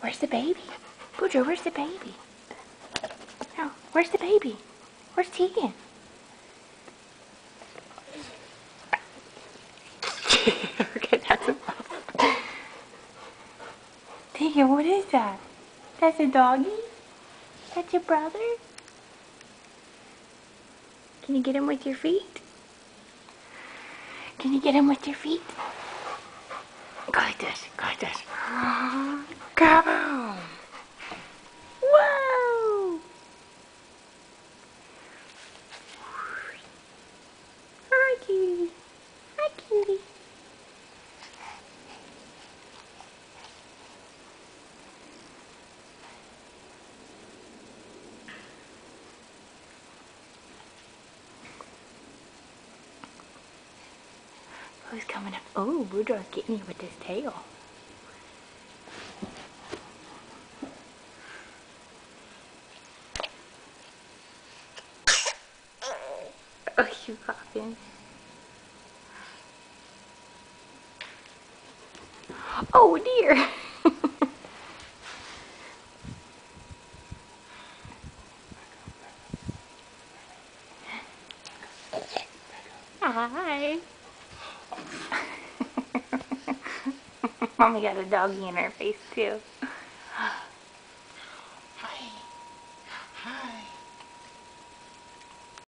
Where's the baby? Boudreaux, where's the baby? No, where's the baby? Where's Tegan? Okay, that's a pup. Tegan, what is that? That's a doggy? That's your brother? Can you get him with your feet? Can you get him with your feet? Go like this. Go like this. Kaboom! Whoa! Hi, cutie. Hi, cutie. Who's coming up? Oh, Boudreaux's getting you with his tail. Oh, you popping. Oh dear. Hi. Mommy got a doggy in her face too.